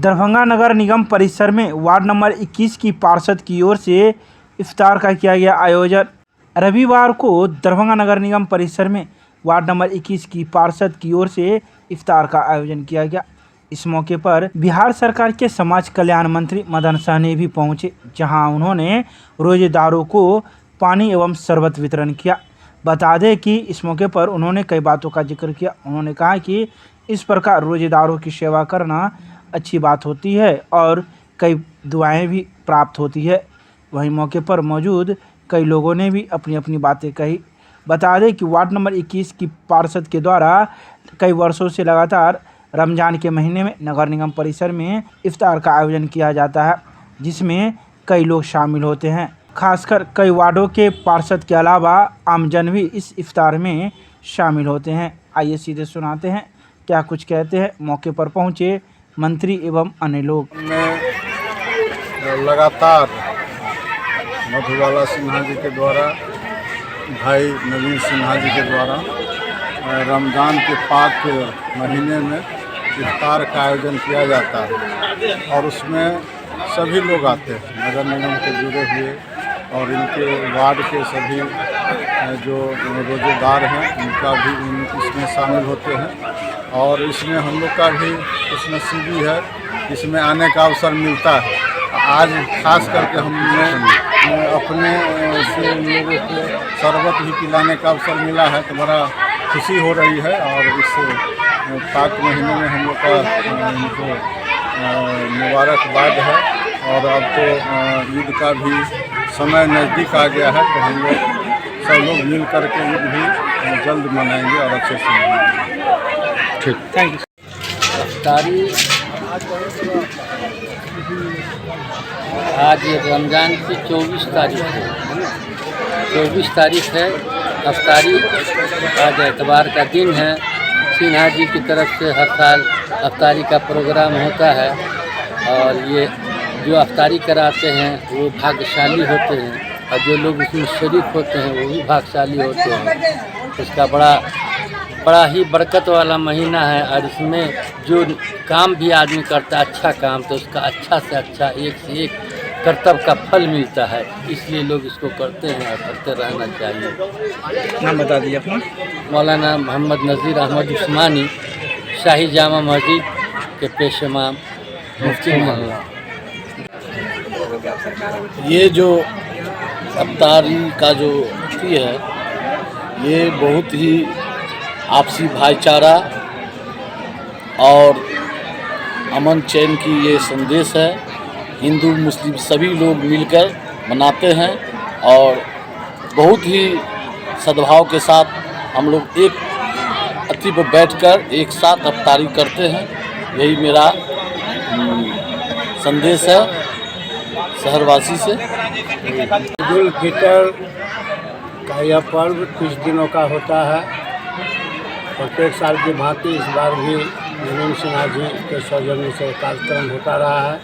दरभंगा नगर निगम परिसर में ward number 21 की पार्षद की ओर से इफ्तार का किया गया आयोजन। रविवार को दरभंगा नगर निगम परिसर में वार्ड नंबर 21 की पार्षद की ओर से इफ्तार का आयोजन किया गया। इस मौके पर बिहार सरकार के समाज कल्याण मंत्री मदन सहनी भी पहुंचे, जहां उन्होंने रोजेदारों को पानी एवं शरबत वितरण किया। बता दें कि इस मौके पर उन्होंने कई बातों का जिक्र किया। उन्होंने कहा कि इस प्रकार रोजेदारों की सेवा करना अच्छी बात होती है और कई दुआएं भी प्राप्त होती है। वहीं मौके पर मौजूद कई लोगों ने भी अपनी अपनी बातें कही। बता दें कि वार्ड नंबर 21 की पार्षद के द्वारा कई वर्षों से लगातार रमज़ान के महीने में नगर निगम परिसर में इफ्तार का आयोजन किया जाता है, जिसमें कई लोग शामिल होते हैं। खासकर कई वार्डों के पार्षद के अलावा आमजन भी इस इफ्तार में शामिल होते हैं। आइए सीधे सुनाते हैं क्या कुछ कहते हैं मौके पर पहुंचे मंत्री एवं अन्य लोग। लगातार मधुबाला सिन्हा जी के द्वारा, भाई नवीन सिन्हा जी के द्वारा रमज़ान के पाक महीने में इफ्तार का आयोजन किया जाता है और उसमें सभी लोग आते हैं, नगर निगम के जुड़े हुए और इनके वार्ड के सभी जो रोजेदार हैं उनका भी इसमें शामिल होते हैं। और इसमें हम लोग का भी कुछ नसीबी है, इसमें आने का अवसर मिलता है। आज खास करके हमने अपने से लोगों को शरबत भी पिलाने का अवसर मिला है, तो बड़ा खुशी हो रही है। और इस पाक महीने में हम लोग का इनको मुबारकबाद है। और अब तो ईद का भी समय नज़दीक आ गया है, तो हम लोग सब लोग मिल कर के ईद भी जल्द मनाएंगे और अच्छे से मनाएंगे। ठीक, थैंक यू। आज रमज़ान की 24 तारीख है, 24 तारीख है। अफ्तारी आज एतवार का दिन है। सिन्हा जी की तरफ से हर साल अफ्तारी का प्रोग्राम होता है और ये जो अफ्तारी कराते हैं वो भाग्यशाली होते हैं और जो लोग इसमें शरीक होते हैं वो भी भाग्यशाली होते हैं। इसका बड़ा ही बरकत वाला महीना है और इसमें जो काम भी आदमी करता है अच्छा काम, तो उसका अच्छा से अच्छा एक से एक कर्तव्य का फल मिलता है। इसलिए लोग इसको करते हैं और करते रहना चाहिए। नाम बता दीजिए अपना। मौलाना मोहम्मद नज़ीर अहमद उस्मानी, शाही जामा मस्जिद के पेश इमाम, मुफ्ती मोहल्ला। ये जो अफ्तारी का जो होती है ये बहुत ही आपसी भाईचारा और अमन चैन की ये संदेश है। हिंदू मुस्लिम सभी लोग मिलकर मनाते हैं और बहुत ही सद्भाव के साथ हम लोग एक अति पर बैठकर एक साथ अफ्तारी करते हैं। यही मेरा संदेश है शहरवासी से। ईद उल फितर का यह पर्व कुछ दिनों का होता है। प्रत्येक साल की भांति इस बार भी नवीन सिन्हा जी के सौजन्य से कार्यक्रम होता रहा है,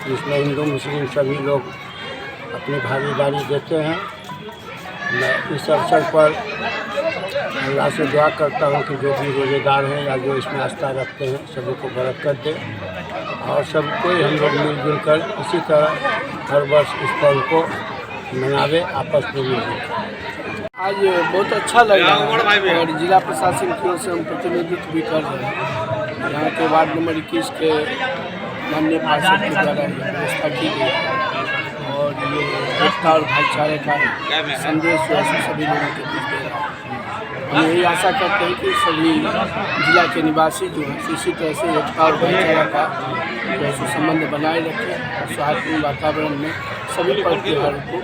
जिसमें हिंदू मुस्लिम सभी लोग अपनी भागीदारी देते हैं। मैं इस अवसर पर अल्लाह से दुआ करता हूं कि जो भी रोजेदार हैं या जो इसमें आस्था रखते हैं सभी को बरकत दे और सबको हम लोग मिलजुल कर इसी तरह हर वर्ष इस पर्व को मनावे, आपस में मिलजुल। आज बहुत अच्छा लग रहा है और जिला प्रशासन की ओर से हम प्रतिनिधित्व भी कर रहे हैं। यहाँ के वार्ड नंबर 21 के माननीय पार्षद के द्वारा व्यवस्था की गई है और ये एकता और भाईचारे का संदेश जो है सभी लोगों के बीच दे रहा है। हम यही आशा करते हैं कि सभी जिला के निवासी जो है इसी तरह से एकता और भाईचारा का जो है संबंध बनाए रखें और सौहार्दपूर्ण वातावरण में सभी पर्व त्योहारों को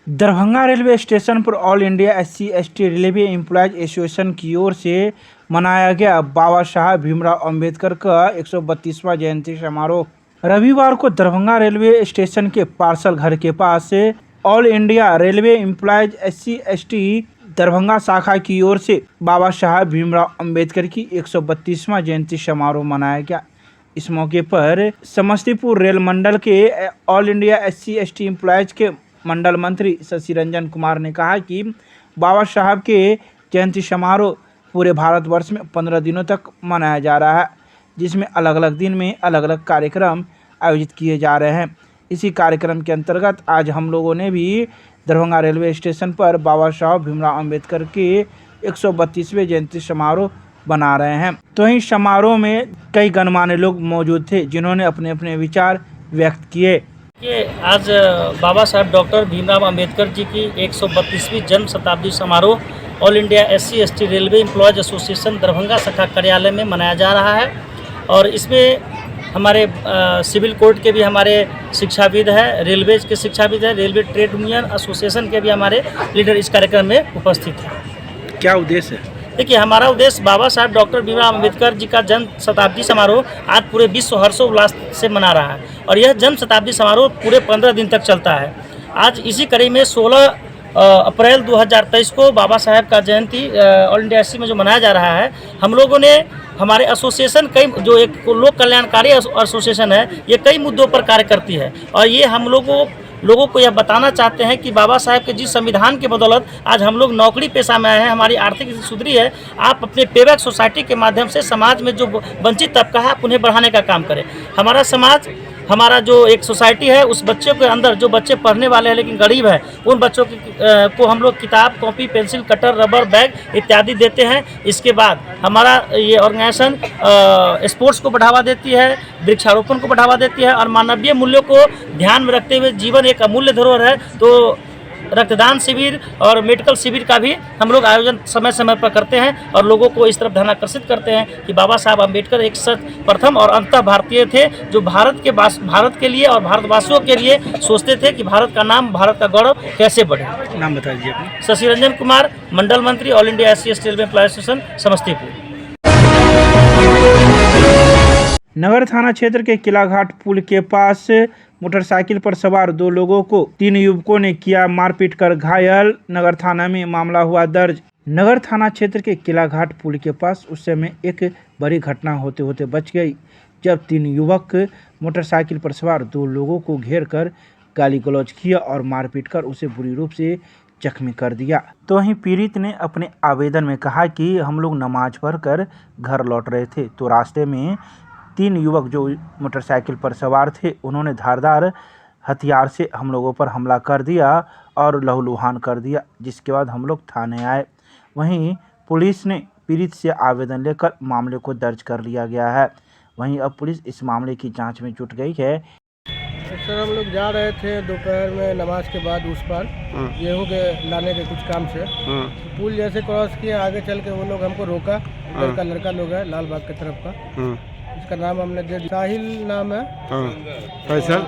दरभंगा रेलवे स्टेशन पर all India SC/ST railway employees association की ओर से मनाया गया बाबा साहब भीमराव अंबेडकर का 132वां जयंती समारोह। रविवार को दरभंगा रेलवे स्टेशन के पार्सल घर के पास से all India railway employees SC/ST Darbhanga शाखा की ओर से बाबा साहब भीमराव अंबेडकर की 132वां जयंती समारोह मनाया गया। इस मौके पर समस्तीपुर रेल मंडल के ऑल इंडिया SC/ST एम्प्लॉयज के मंडल मंत्री शशि रंजन कुमार ने कहा कि बाबा साहब के जयंती समारोह पूरे भारतवर्ष में 15 दिनों तक मनाया जा रहा है, जिसमें अलग अलग दिन में अलग अलग कार्यक्रम आयोजित किए जा रहे हैं। इसी कार्यक्रम के अंतर्गत आज हम लोगों ने भी दरभंगा रेलवे स्टेशन पर बाबा साहब भीमराव अंबेडकर के 132वें जयंती समारोह बना रहे हैं। तो वहीं समारोह में कई गणमान्य लोग मौजूद थे, जिन्होंने अपने अपने विचार व्यक्त किए। कि आज बाबा साहब डॉक्टर भीमराव अंबेडकर जी की 132वीं जन्म शताब्दी समारोह all India SC/ST railway employees association Darbhanga शाखा कार्यालय में मनाया जा रहा है। और इसमें हमारे सिविल कोर्ट के भी हमारे शिक्षाविद हैं, रेलवे के शिक्षाविद हैं, रेलवे ट्रेड यूनियन एसोसिएशन के भी हमारे लीडर इस कार्यक्रम में उपस्थित हैं। क्या उद्देश्य है? देखिए, हमारा उद्देश्य बाबा साहब डॉक्टर भीमराव अंबेडकर जी का जन्म शताब्दी समारोह आज पूरे विश्व हर्षोल्लास से मना रहा है और यह जन्म शताब्दी समारोह पूरे 15 दिन तक चलता है। आज इसी कड़ी में 16 अप्रैल 2023 को बाबा साहब का जयंती ऑल इंडिया SC में जो मनाया जा रहा है, हम लोगों ने हमारे एसोसिएशन कई जो एक लोक कल्याणकारी एसोसिएशन है, ये कई मुद्दों पर कार्य करती है और ये हम लोगों को यह बताना चाहते हैं कि बाबा साहब के जिस संविधान के बदौलत आज हम लोग नौकरी पेशा में आए हैं, हमारी आर्थिक स्थिति सुधरी है, आप अपने पेबैक सोसाइटी के माध्यम से समाज में जो वंचित तबका है आप उन्हें बढ़ाने का काम करें। हमारा समाज, हमारा जो एक सोसाइटी है, उस बच्चे के अंदर जो बच्चे पढ़ने वाले हैं लेकिन गरीब हैं, उन बच्चों को हम लोग किताब, copy, pencil, cutter, rubber, bag इत्यादि देते हैं। इसके बाद हमारा ये ऑर्गेनाइजेशन स्पोर्ट्स को बढ़ावा देती है, वृक्षारोपण को बढ़ावा देती है और मानवीय मूल्यों को ध्यान में रखते हुए जीवन एक अमूल्य धरोहर है, तो रक्तदान शिविर और मेडिकल शिविर का भी हम लोग आयोजन समय समय पर करते हैं और लोगों को इस तरफ ध्यान आकर्षित करते हैं कि बाबा साहब अम्बेडकर एक प्रथम और अंतः भारतीय थे, जो भारत के लिए और भारतवासियों के लिए सोचते थे कि भारत का नाम, भारत का गौरव कैसे बढ़े। नाम बता दीजिए अपना। शशि रंजन कुमार, मंडल मंत्री, all India SC/ST railway employees association, Samastipur. नगर थाना क्षेत्र के किलाघाट पुल के पास मोटरसाइकिल पर सवार 2 लोगों को 3 युवकों ने किया मारपीट कर घायल। नगर थाना में मामला हुआ दर्ज। नगर थाना क्षेत्र के किलाघाट पुल के पास उस समय एक बड़ी घटना होते होते बच गई, जब 3 युवक मोटरसाइकिल पर सवार 2 लोगों को घेर कर गाली गलौज किया और मारपीट कर उसे बुरी रूप से जख्मी कर दिया। तो वहीं पीड़ित ने अपने आवेदन में कहा कि हम लोग नमाज पढ़कर घर लौट रहे थे, तो रास्ते में 3 युवक जो मोटरसाइकिल पर सवार थे, उन्होंने धारदार हथियार से हम लोगों पर हमला कर दिया और लहूलुहान कर दिया, जिसके बाद हम लोग थाने आए। वहीं पुलिस ने पीड़ित से आवेदन लेकर मामले को दर्ज कर लिया गया है। वहीं अब पुलिस इस मामले की जांच में जुट गई है। सर, हम लोग जा रहे थे दोपहर में नमाज के बाद उस पार गेहूँ के लाने के कुछ काम से। पुल जैसे क्रॉस किए, आगे चल के वो लोग हमको रोका। उधर का लड़का लोग है, लाल बाग की तरफ का, इसका नाम हमने दे दिया, साहिल नाम है, फैसल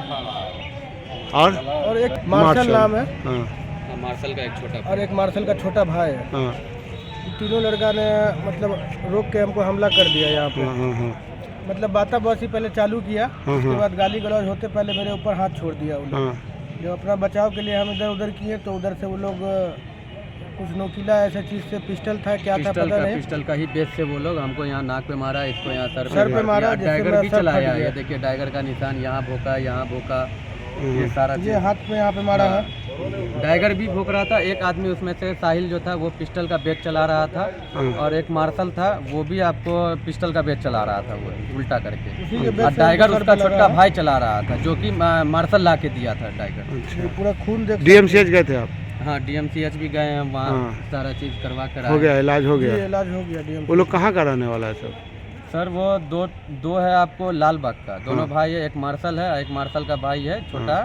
और एक मार्शल नाम है, मार्शल का एक छोटा और एक मार्शल का छोटा भाई है। तीनों लड़का ने मतलब रोक के हमको हमला कर दिया यहाँ पे। मतलब बाताबाती पहले चालू किया, उसके बाद गाली गलौज होते पहले मेरे ऊपर हाथ छोड़ दिया वो लोग। जो अपना बचाव के लिए हम इधर उधर किए तो उधर से वो लोग कुछ नोकीला ऐसा चीज से, पिस्टल था क्या था पता नहीं, पिस्टल का ही बेस से वो लोग हमको यहाँ नाक पे मारा, इसको यहाँ सर पे मारा, टाइगर भी चलाया। ये देखिए टाइगर का निशान, यहाँ भोका, यहाँ भोका, ये सारा ये हाथ पे यहाँ पे मारा है। टाइगर भी भोंक रहा था। एक आदमी उसमें से साहिल जो था वो पिस्टल का बैग चला रहा था और एक मार्शल था, वो भी आपको पिस्टल का बैग चला रहा था, वो उल्टा करके। और टाइगर उसका छोटा भाई चला रहा था, जो कि मार्शल ला के दिया था टाइगर। पूरा खून देख। DMCH गए थे आप? हाँ, DMCH भी गए हैं, वहाँ सारा चीज़ करवा कर हो गया, इलाज हो गया। इलाज हो गया। वो लोग कहाँ का रहने वाला है सब? सर वो दो है आपको लाल बाग का, दोनों भाई है, एक मार्शल है, एक मार्शल का भाई है छोटा,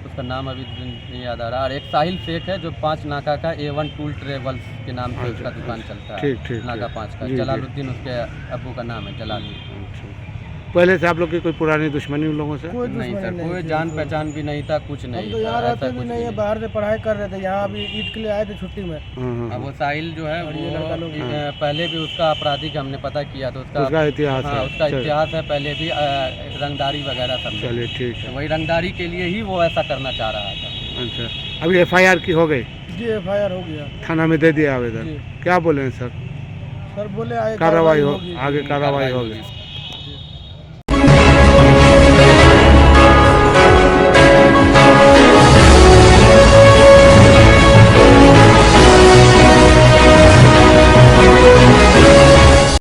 उसका नाम अभी नहीं याद आ रहा, और एक साहिल शेख है जो 5 नाका का A1 टूल ट्रेवल्स के नाम से उसका दुकान चलता है, नाका 5 का। जलालुद्दीन उसके अब्बू का नाम है, जलालुद्दीन। पहले से आप लोग की कोई पुरानी दुश्मनी उन लोगों से? नहीं सर, कोई जान पहचान भी नहीं था, कुछ नहीं। हम तो यहाँ रहते भी नहीं है, बाहर से पढ़ाई कर रहे थे, यहाँ अभी ईद के लिए आए थे छुट्टी में। अब वो साहिल जो है वो पहले भी उसका आपराधिक हमने पता किया तो उसका इतिहास है। उसका इतिहास है, पहले भी रंगदारी वगैरह सब। चलिए ठीक है। वही रंगदारी के लिए ही वो ऐसा करना चाह रहा था। अच्छा, अभी FIR की हो गई? जी, FIR हो गया, थाना में दे दिया आवेदन। क्या बोले हैं सर? सर बोले कार्रवाई हो, आगे कार्रवाई होगी।